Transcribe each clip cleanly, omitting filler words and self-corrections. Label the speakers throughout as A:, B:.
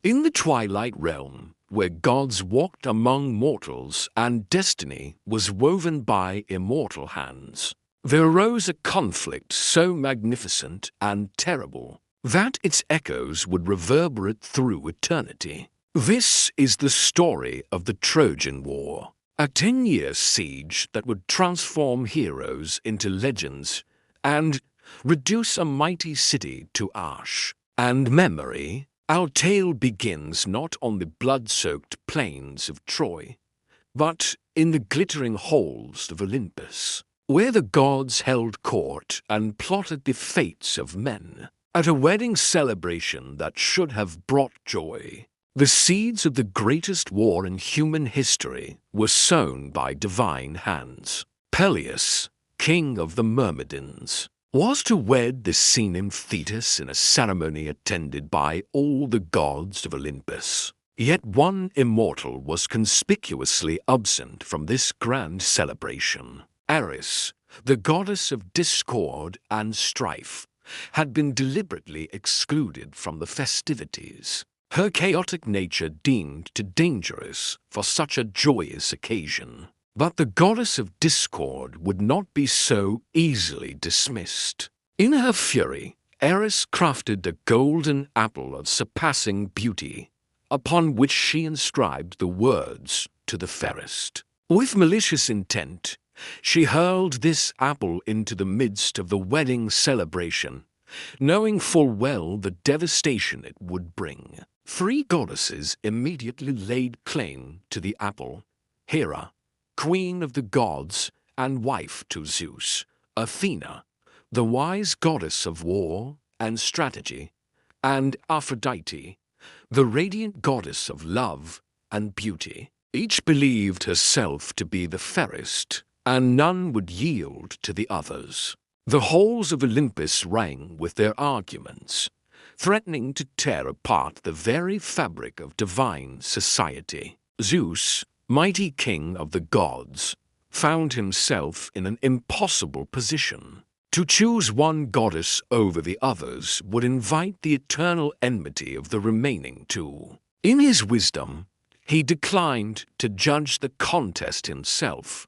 A: In the Twilight Realm, where gods walked among mortals and destiny was woven by immortal hands, there arose a conflict so magnificent and terrible that its echoes would reverberate through eternity. This is the story of the Trojan War, a 10-year siege that would transform heroes into legends and reduce a mighty city to ash and memory. Our tale begins not on the blood-soaked plains of Troy, but in the glittering halls of Olympus, where the gods held court and plotted the fates of men. At a wedding celebration that should have brought joy, the seeds of the greatest war in human history were sown by divine hands. Peleus, king of the Myrmidons, was to wed the sea nymph Thetis in a ceremony attended by all the gods of Olympus. Yet one immortal was conspicuously absent from this grand celebration. Eris, the goddess of discord and strife, had been deliberately excluded from the festivities, her chaotic nature deemed too dangerous for such a joyous occasion. But the goddess of discord would not be so easily dismissed. In her fury, Eris crafted a golden apple of surpassing beauty, upon which she inscribed the words, "To the fairest." With malicious intent, she hurled this apple into the midst of the wedding celebration, knowing full well the devastation it would bring. 3 goddesses immediately laid claim to the apple: Hera, queen of the gods and wife to Zeus; Athena, the wise goddess of war and strategy; and Aphrodite, the radiant goddess of love and beauty. Each believed herself to be the fairest, and none would yield to the others. The halls of Olympus rang with their arguments, threatening to tear apart the very fabric of divine society. Zeus, mighty king of the gods, found himself in an impossible position. To choose one goddess over the others would invite the eternal enmity of the remaining 2. In his wisdom, he declined to judge the contest himself,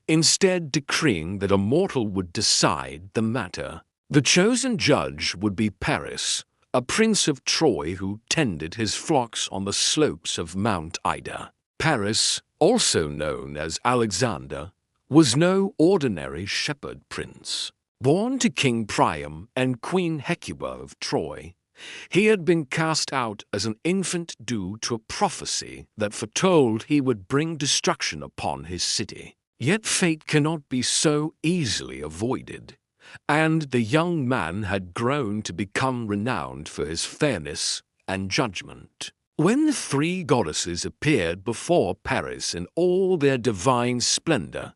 A: instead decreeing that a mortal would decide the matter. The chosen judge would be Paris, a prince of Troy who tended his flocks on the slopes of Mount Ida. Paris, also known as Alexander, was no ordinary shepherd prince. Born to King Priam and Queen Hecuba of Troy, he had been cast out as an infant due to a prophecy that foretold he would bring destruction upon his city. Yet fate cannot be so easily avoided, and the young man had grown to become renowned for his fairness and judgment. When the 3 goddesses appeared before Paris in all their divine splendor,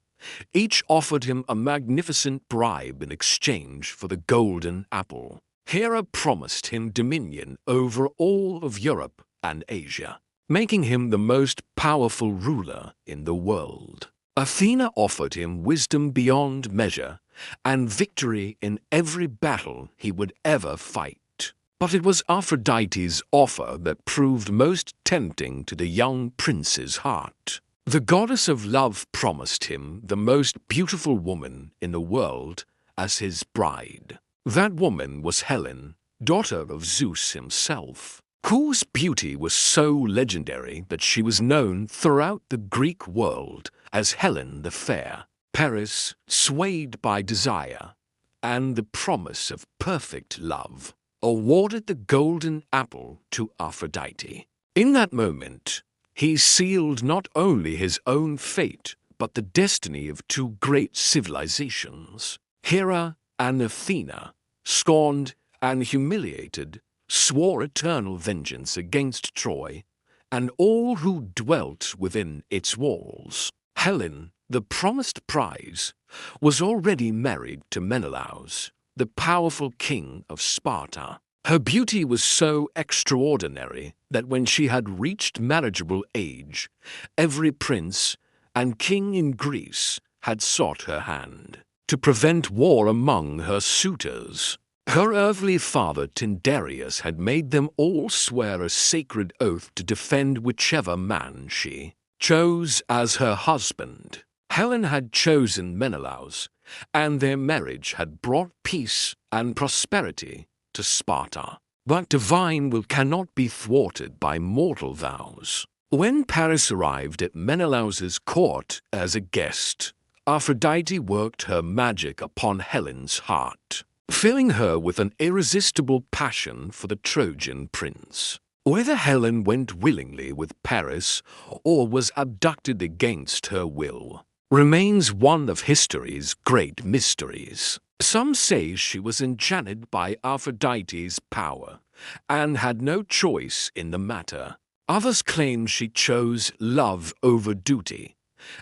A: each offered him a magnificent bribe in exchange for the golden apple. Hera promised him dominion over all of Europe and Asia, making him the most powerful ruler in the world. Athena offered him wisdom beyond measure and victory in every battle he would ever fight. But it was Aphrodite's offer that proved most tempting to the young prince's heart. The goddess of love promised him the most beautiful woman in the world as his bride. That woman was Helen, daughter of Zeus himself, whose beauty was so legendary that she was known throughout the Greek world as Helen the Fair. Paris, swayed by desire and the promise of perfect love, awarded the golden apple to Aphrodite. In that moment, he sealed not only his own fate, but the destiny of 2 great civilizations. Hera and Athena, scorned and humiliated, swore eternal vengeance against Troy and all who dwelt within its walls. Helen, the promised prize, was already married to Menelaus, the powerful king of Sparta. Her beauty was so extraordinary that when she had reached marriageable age, every prince and king in Greece had sought her hand. To prevent war among her suitors, Her earthly father Tyndareus had made them all swear a sacred oath to defend whichever man she chose as her husband. Helen had chosen Menelaus, and their marriage had brought peace and prosperity to Sparta. But divine will cannot be thwarted by mortal vows. When Paris arrived at Menelaus's court as a guest, Aphrodite worked her magic upon Helen's heart, filling her with an irresistible passion for the Trojan prince. Whether Helen went willingly with Paris or was abducted against her will remains one of history's great mysteries. Some say she was enchanted by Aphrodite's power and had no choice in the matter. Others claim she chose love over duty,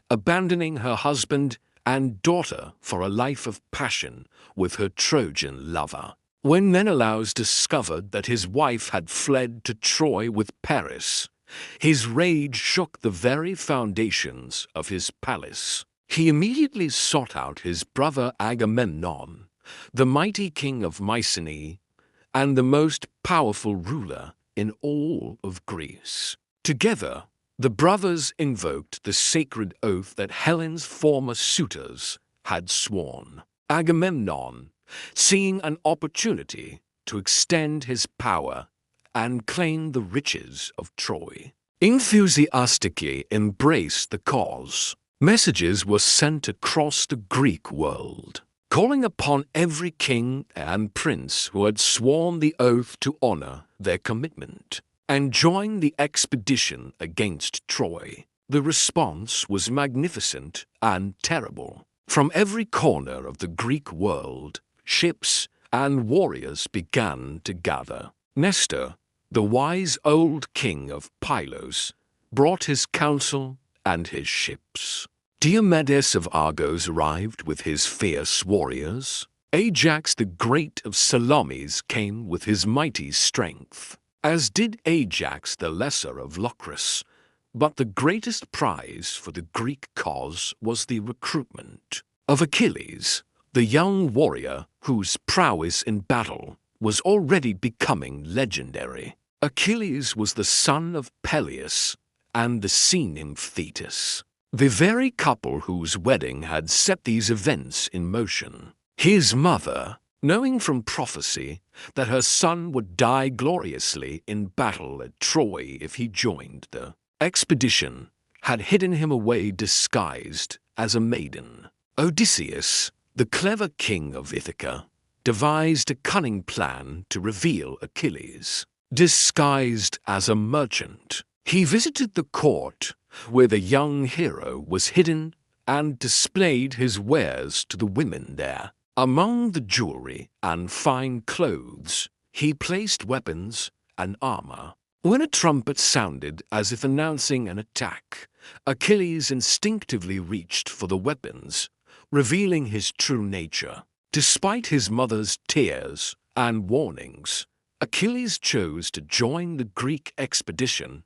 A: abandoning her husband and daughter for a life of passion with her Trojan lover. When Menelaus discovered that his wife had fled to Troy with Paris, his rage shook the very foundations of his palace. He immediately sought out his brother Agamemnon, the mighty king of Mycenae and the most powerful ruler in all of Greece. Together, the brothers invoked the sacred oath that Helen's former suitors had sworn. Agamemnon, seeing an opportunity to extend his power and claim the riches of Troy, enthusiastically embraced the cause. Messages were sent across the Greek world, calling upon every king and prince who had sworn the oath to honor their commitment and join the expedition against Troy. The response was magnificent and terrible. From every corner of the Greek world, ships and warriors began to gather. Nestor, the wise old king of Pylos, brought his council and his ships. Diomedes of Argos arrived with his fierce warriors. Ajax the Great of Salamis came with his mighty strength, as did Ajax the Lesser of Locris. But the greatest prize for the Greek cause was the recruitment of Achilles, the young warrior whose prowess in battle was already becoming legendary. Achilles was the son of Peleus and the sea nymph Thetis, the very couple whose wedding had set these events in motion. His mother, knowing from prophecy that her son would die gloriously in battle at Troy if he joined the expedition, had hidden him away disguised as a maiden. Odysseus, the clever king of Ithaca, devised a cunning plan to reveal Achilles. Disguised as a merchant, he visited the court where the young hero was hidden and displayed his wares to the women there. Among the jewelry and fine clothes, he placed weapons and armor. When a trumpet sounded as if announcing an attack, Achilles instinctively reached for the weapons, revealing his true nature. Despite his mother's tears and warnings, Achilles chose to join the Greek expedition,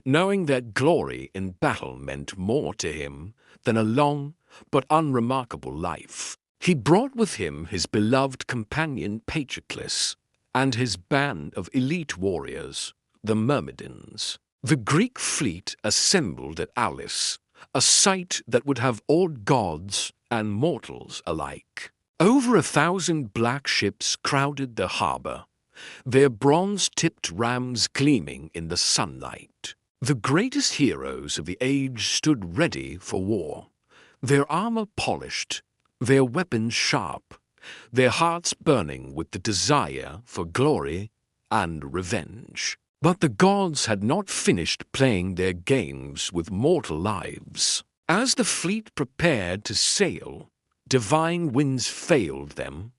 A: knowing that glory in battle meant more to him than a long but unremarkable life. He brought with him his beloved companion Patroclus and his band of elite warriors, the Myrmidons. The Greek fleet assembled at Aulis, a sight that would have awed gods and mortals alike. Over 1,000 black ships crowded the harbor, their bronze-tipped rams gleaming in the sunlight. The greatest heroes of the age stood ready for war, their armor polished, their weapons sharp, their hearts burning with the desire for glory and revenge. But the gods had not finished playing their games with mortal lives. As the fleet prepared to sail, divine winds failed them,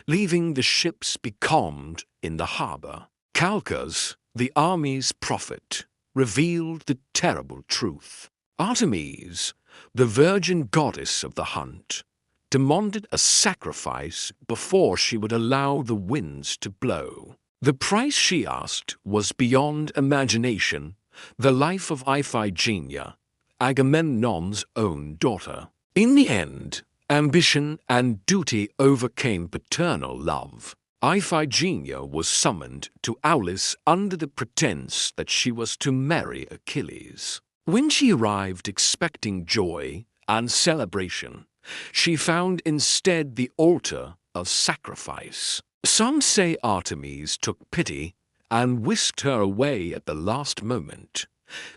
A: leaving the ships becalmed in the harbor. Calchas, the army's prophet, revealed the terrible truth. Artemis, the virgin goddess of the hunt, demanded a sacrifice before she would allow the winds to blow. The price she asked was beyond imagination, the life of Iphigenia, Agamemnon's own daughter. In the end, ambition and duty overcame paternal love. Iphigenia was summoned to Aulis under the pretense that she was to marry Achilles. When she arrived expecting joy and celebration, she found instead the altar of sacrifice. Some say Artemis took pity and whisked her away at the last moment,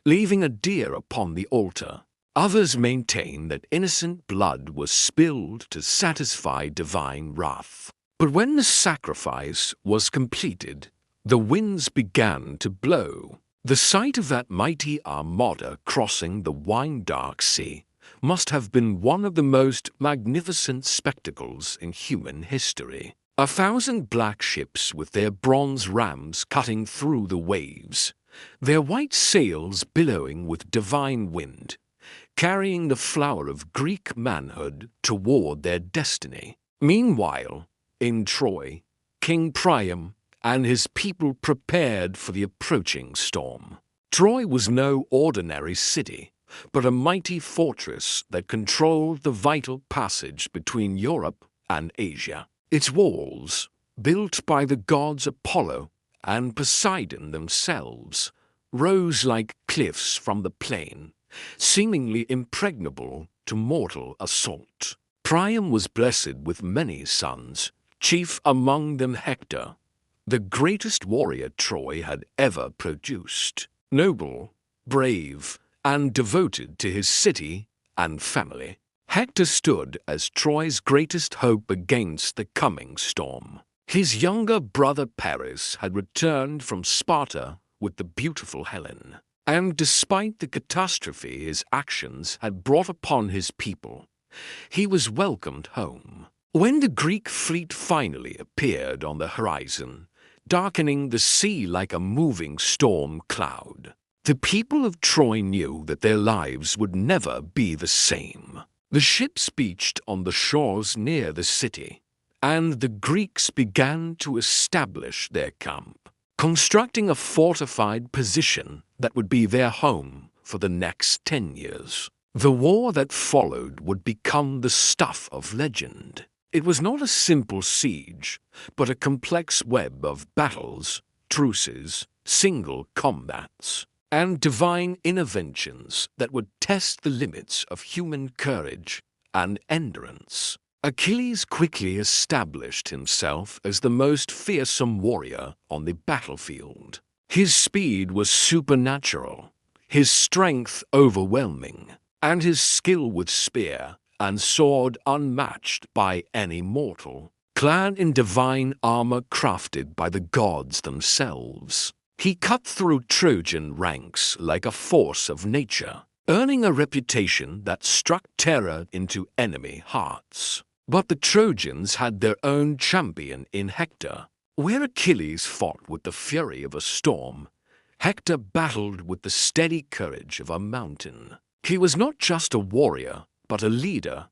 A: leaving a deer upon the altar. Others maintain that innocent blood was spilled to satisfy divine wrath. But when the sacrifice was completed, the winds began to blow. The sight of that mighty armada crossing the wine-dark sea must have been one of the most magnificent spectacles in human history. 1,000 black ships with their bronze rams cutting through the waves, their white sails billowing with divine wind, carrying the flower of Greek manhood toward their destiny. Meanwhile, in Troy, King Priam and his people prepared for the approaching storm. Troy was no ordinary city, but a mighty fortress that controlled the vital passage between Europe and Asia. Its walls, built by the gods Apollo and Poseidon themselves, rose like cliffs from the plain, seemingly impregnable to mortal assault. Priam was blessed with many sons, chief among them Hector, the greatest warrior Troy had ever produced. Noble, brave, and devoted to his city and family, Hector stood as Troy's greatest hope against the coming storm. His younger brother Paris had returned from Sparta with the beautiful Helen, and despite the catastrophe his actions had brought upon his people, he was welcomed home. When the Greek fleet finally appeared on the horizon, darkening the sea like a moving storm cloud, the people of Troy knew that their lives would never be the same. The ships beached on the shores near the city, and the Greeks began to establish their camp, constructing a fortified position that would be their home for the next 10 years. The war that followed would become the stuff of legend. It was not a simple siege, but a complex web of battles, truces, single combats, and divine interventions that would test the limits of human courage and endurance. Achilles quickly established himself as the most fearsome warrior on the battlefield. His speed was supernatural, his strength overwhelming, and his skill with spear and sword unmatched by any mortal. Clad in divine armor crafted by the gods themselves, he cut through Trojan ranks like a force of nature, earning a reputation that struck terror into enemy hearts. But the Trojans had their own champion in Hector. Where Achilles fought with the fury of a storm, Hector battled with the steady courage of a mountain. He was not just a warrior, but a leader,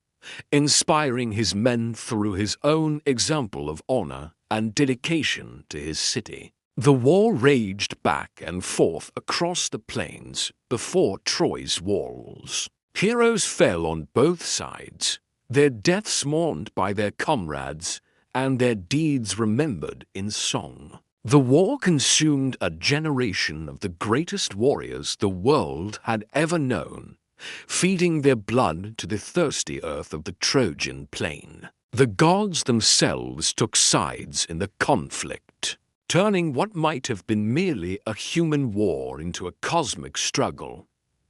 A: inspiring his men through his own example of honor and dedication to his city. The war raged back and forth across the plains before Troy's walls. Heroes fell on both sides, their deaths mourned by their comrades and their deeds remembered in song. The war consumed a generation of the greatest warriors the world had ever known, feeding their blood to the thirsty earth of the Trojan plain. The gods themselves took sides in the conflict, turning what might have been merely a human war into a cosmic struggle.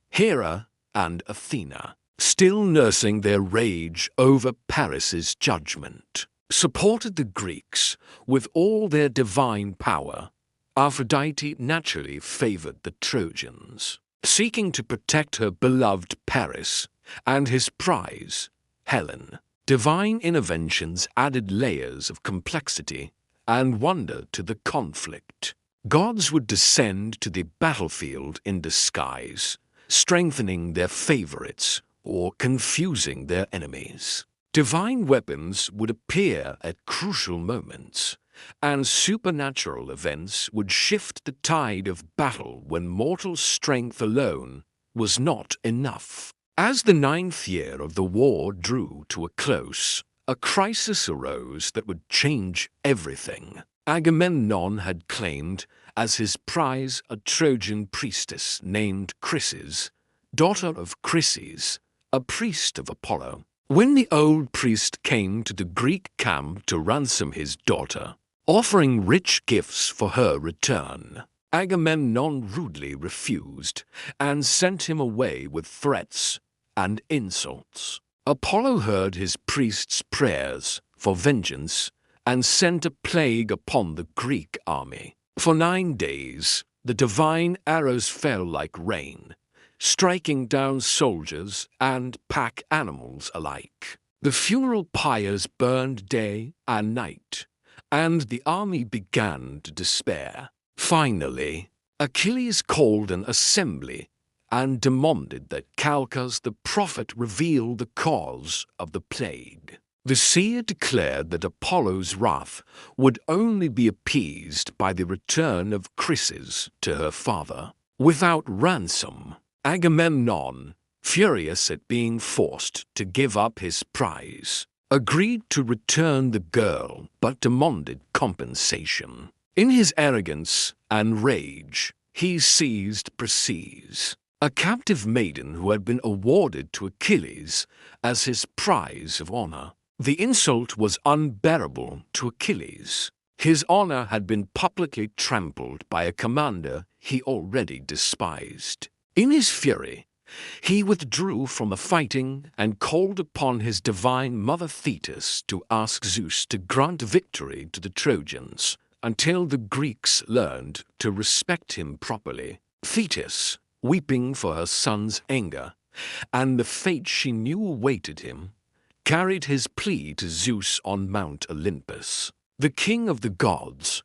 A: Hera and Athena, still nursing their rage over Paris's judgment, supported the Greeks with all their divine power. Aphrodite naturally favored the Trojans, seeking to protect her beloved Paris and his prize, Helen. Divine interventions added layers of complexity and wonder to the conflict. Gods would descend to the battlefield in disguise, strengthening their favorites or confusing their enemies. Divine weapons would appear at crucial moments, and supernatural events would shift the tide of battle when mortal strength alone was not enough. As the 9th year of the war drew to a close, a crisis arose that would change everything. Agamemnon had claimed as his prize a Trojan priestess named Chryses, daughter of Chryses, a priest of Apollo. When the old priest came to the Greek camp to ransom his daughter, offering rich gifts for her return, Agamemnon rudely refused and sent him away with threats and insults. Apollo heard his priest's prayers for vengeance and sent a plague upon the Greek army. For 9 days, the divine arrows fell like rain, striking down soldiers and pack animals alike. The funeral pyres burned day and night, and the army began to despair. Finally, Achilles called an assembly and demanded that Calchas the prophet reveal the cause of the plague. The seer declared that Apollo's wrath would only be appeased by the return of Chryses to her father. Without ransom, Agamemnon, furious at being forced to give up his prize, agreed to return the girl but demanded compensation. In his arrogance and rage, he seized Chryses, a captive maiden who had been awarded to Achilles as his prize of honor. The insult was unbearable to Achilles. His honor had been publicly trampled by a commander he already despised. In his fury, he withdrew from the fighting and called upon his divine mother Thetis to ask Zeus to grant victory to the Trojans until the Greeks learned to respect him properly. Thetis, weeping for her son's anger and the fate she knew awaited him, carried his plea to Zeus on Mount Olympus. The king of the gods,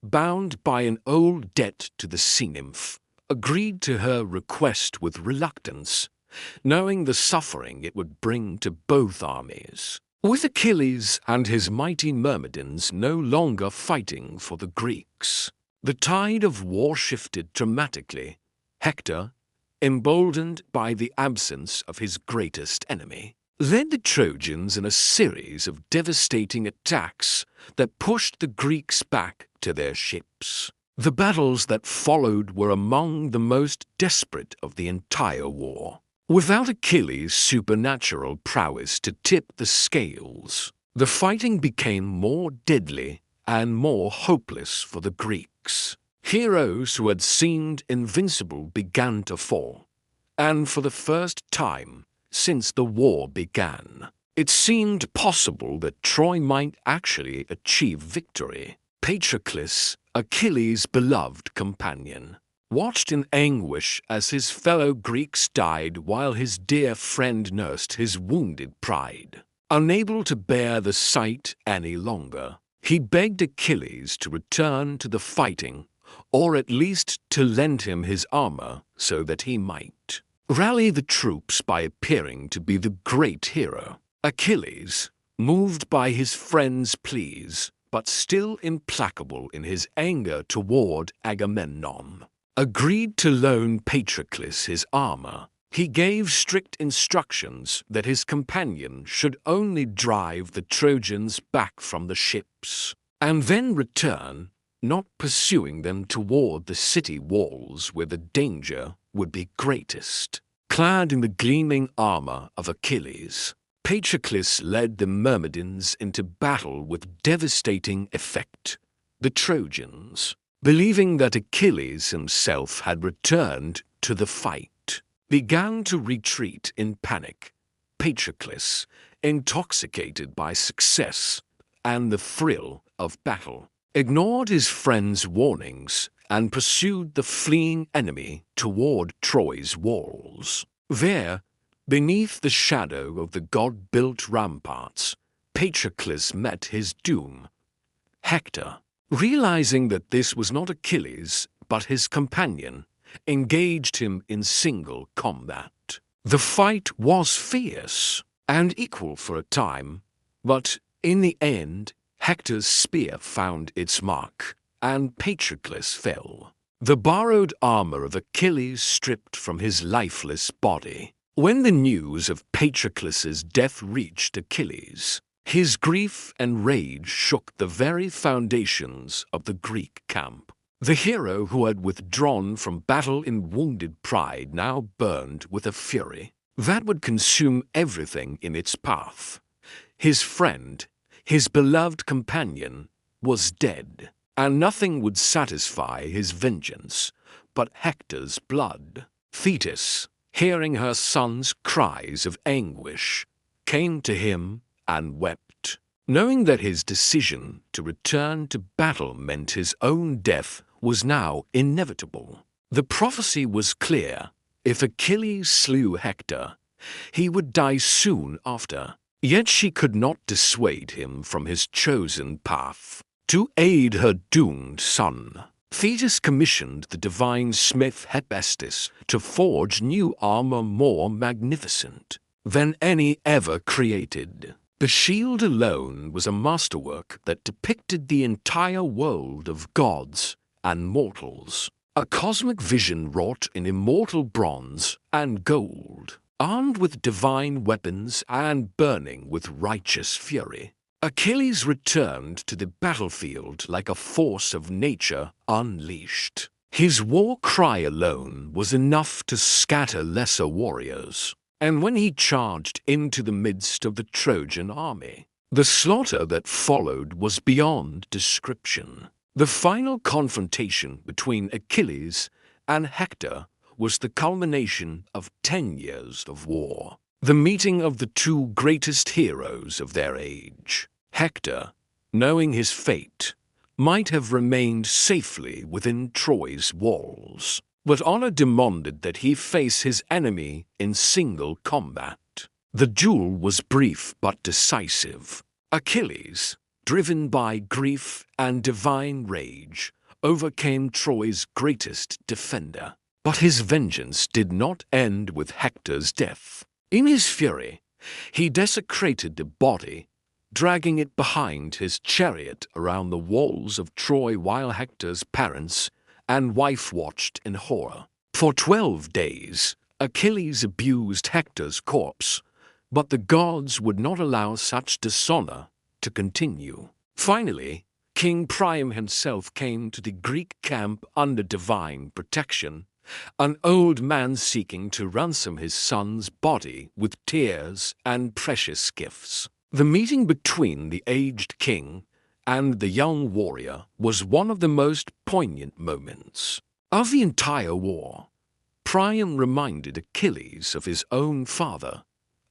A: bound by an old debt to the sea nymph, agreed to her request with reluctance, knowing the suffering it would bring to both armies. With Achilles and his mighty Myrmidons no longer fighting for the Greeks, the tide of war shifted dramatically. Hector, emboldened by the absence of his greatest enemy, led the Trojans in a series of devastating attacks that pushed the Greeks back to their ships. The battles that followed were among the most desperate of the entire war. Without Achilles' supernatural prowess to tip the scales, the fighting became more deadly and more hopeless for the Greeks. Heroes who had seemed invincible began to fall, and for the first time since the war began, it seemed possible that Troy might actually achieve victory. Patroclus, Achilles' beloved companion, watched in anguish as his fellow Greeks died while his dear friend nursed his wounded pride. Unable to bear the sight any longer, he begged Achilles to return to the fighting, or at least to lend him his armor so that he might rally the troops by appearing to be the great hero. Achilles, moved by his friend's pleas, but still implacable in his anger toward Agamemnon, agreed to loan Patroclus his armor. He gave strict instructions that his companion should only drive the Trojans back from the ships, and then return, not pursuing them toward the city walls where the danger would be greatest. Clad in the gleaming armor of Achilles, Patroclus led the Myrmidons into battle with devastating effect. The Trojans, believing that Achilles himself had returned to the fight, began to retreat in panic. Patroclus, intoxicated by success and the thrill of battle, ignored his friend's warnings and pursued the fleeing enemy toward Troy's walls. There, beneath the shadow of the god-built ramparts, Patroclus met his doom. Hector, realizing that this was not Achilles but his companion, engaged him in single combat. The fight was fierce and equal for a time, but in the end, Hector's spear found its mark, and Patroclus fell. The borrowed armor of Achilles stripped from his lifeless body. When the news of Patroclus's death reached Achilles, His grief and rage shook the very foundations of the Greek camp. The hero who had withdrawn from battle in wounded pride now burned with a fury that would consume everything in its path. His friend, his beloved companion, was dead, and nothing would satisfy his vengeance but Hector's blood. Thetis, hearing her son's cries of anguish, came to him and wept. Knowing that his decision to return to battle meant his own death was now inevitable. The prophecy was clear. If Achilles slew Hector, he would die soon after. Yet she could not dissuade him from his chosen path. To aid her doomed son, Thetis commissioned the divine smith Hephaestus to forge new armor more magnificent than any ever created. The shield alone was a masterwork that depicted the entire world of gods and mortals, a cosmic vision wrought in immortal bronze and gold. Armed with divine weapons and burning with righteous fury, Achilles returned to the battlefield like a force of nature unleashed. His war cry alone was enough to scatter lesser warriors, and when he charged into the midst of the Trojan army, the slaughter that followed was beyond description. The final confrontation between Achilles and Hector was the culmination of 10 years of war, the meeting of the two greatest heroes of their age. Hector, knowing his fate, might have remained safely within Troy's walls, but honor demanded that he face his enemy in single combat. The duel was brief but decisive. Achilles, driven by grief and divine rage, overcame Troy's greatest defender. But his vengeance did not end with Hector's death. In his fury, he desecrated the body, dragging it behind his chariot around the walls of Troy while Hector's parents and wife watched in horror. For 12 days, Achilles abused Hector's corpse, but the gods would not allow such dishonor to continue. Finally, King Priam himself came to the Greek camp under divine protection, an old man seeking to ransom his son's body with tears and precious gifts. The meeting between the aged king and the young warrior was one of the most poignant moments of the entire war. Priam reminded Achilles of his own father,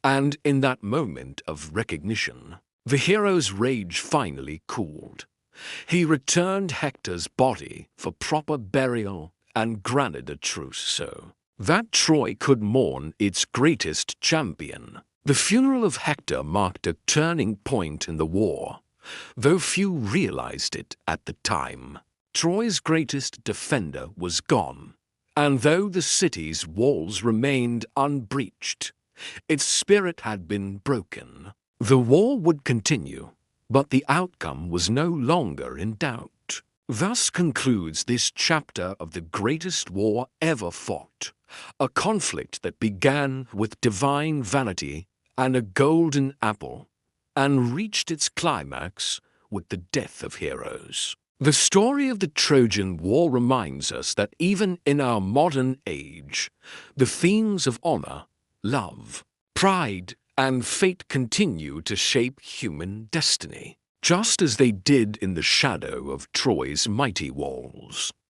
A: and in that moment of recognition, the hero's rage finally cooled. He returned Hector's body for proper burial and granted a truce so that Troy could mourn its greatest champion. The funeral of Hector marked a turning point in the war, though few realized it at the time. Troy's greatest defender was gone, and though the city's walls remained unbreached, its spirit had been broken. The war would continue, but the outcome was no longer in doubt. Thus concludes this chapter of the greatest war ever fought, a conflict that began with divine vanity and a golden apple, and reached its climax with the death of heroes. The story of the Trojan War reminds us that even in our modern age, the themes of honor, love, pride, and fate continue to shape human destiny, just as they did in the shadow of Troy's mighty walls.